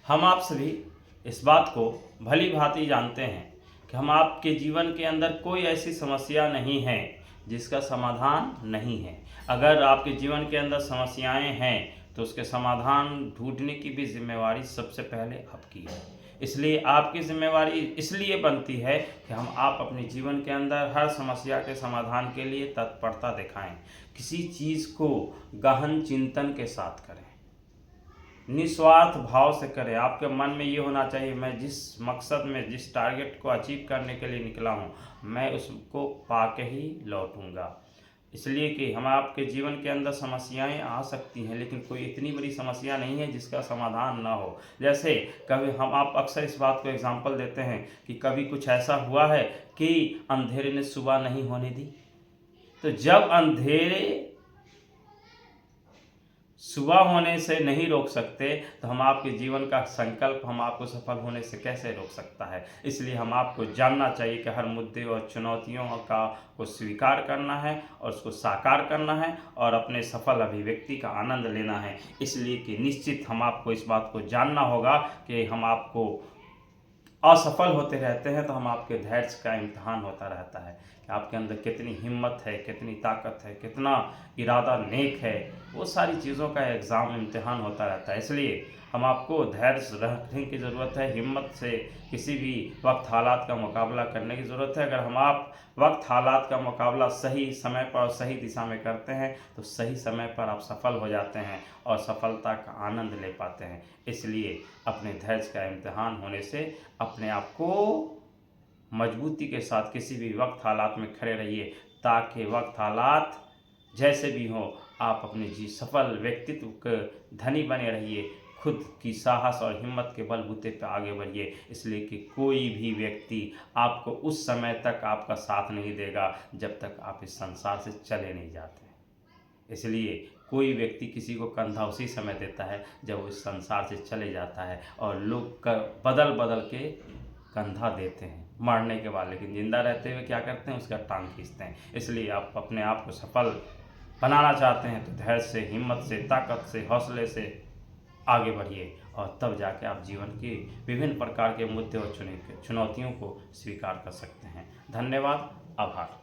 हम आप सभी इस बात को भली भांति जानते हैं कि हम आपके जीवन के अंदर कोई ऐसी समस्या नहीं है जिसका समाधान नहीं है। अगर आपके जीवन के अंदर समस्याएं हैं तो उसके समाधान ढूंढने की भी जिम्मेवारी सबसे पहले आपकी है। इसलिए आपकी जिम्मेवारी इसलिए बनती है कि हम आप अपने जीवन के अंदर हर समस्या के समाधान के लिए तत्परता दिखाएं, किसी चीज़ को गहन चिंतन के साथ करें, निस्वार्थ भाव से करें। आपके मन में ये होना चाहिए, मैं जिस मकसद में, जिस टारगेट को अचीव करने के लिए निकला हूँ, मैं उसको पाके ही लौटूंगा। इसलिए कि हम आपके जीवन के अंदर समस्याएं आ सकती हैं, लेकिन कोई इतनी बड़ी समस्या नहीं है जिसका समाधान ना हो। जैसे कभी हम आप अक्सर इस बात को एग्जाम्पल देते हैं कि कभी कुछ ऐसा हुआ है कि अंधेरे ने सुबह नहीं होने दी। तो जब अंधेरे सुबह होने से नहीं रोक सकते तो हम आपके जीवन का संकल्प हम आपको सफल होने से कैसे रोक सकता है। इसलिए हम आपको जानना चाहिए कि हर मुद्दे और चुनौतियों को स्वीकार करना है और उसको साकार करना है और अपने सफल अभिव्यक्ति का आनंद लेना है। इसलिए कि निश्चित हम आपको इस बात को जानना होगा कि हम आपको असफल होते रहते हैं तो हम आपके धैर्य का इम्तिहान होता रहता है कि आपके अंदर कितनी हिम्मत है, कितनी ताकत है, कितना इरादा नेक है। वो सारी चीज़ों का एग्ज़ाम इम्तिहान होता रहता है। इसलिए हम आपको धैर्य रखने की ज़रूरत है, हिम्मत से किसी भी वक्त हालात का मुकाबला करने की ज़रूरत है। अगर हम आप वक्त हालात का मुकाबला सही समय पर और सही दिशा में करते हैं तो सही समय पर आप सफल हो जाते हैं और सफलता का आनंद ले पाते हैं। इसलिए अपने धैर्य का इम्तिहान होने से अपने आप को मजबूती के साथ किसी भी वक्त हालात में खड़े रहिए, ताकि वक्त हालात जैसे भी हों आप अपने सफल व्यक्तित्व के धनी बने रहिए, खुद की साहस और हिम्मत के बलबूते पर आगे बढ़िए। इसलिए कि कोई भी व्यक्ति आपको उस समय तक आपका साथ नहीं देगा जब तक आप इस संसार से चले नहीं जाते। इसलिए कोई व्यक्ति किसी को कंधा उसी समय देता है जब वो इस संसार से चले जाता है, और लोग बदल बदल के कंधा देते हैं मरने के बाद, लेकिन जिंदा रहते हुए क्या करते हैं, उसका टांग खींचते हैं। इसलिए आप अपने आप को सफल बनाना चाहते हैं तो धैर्य से, हिम्मत से, ताकत से, हौसले से आगे बढ़िए, और तब जाके आप जीवन की विभिन्न प्रकार के मुद्दे और चुनौतियों को स्वीकार कर सकते हैं। धन्यवाद, आभार।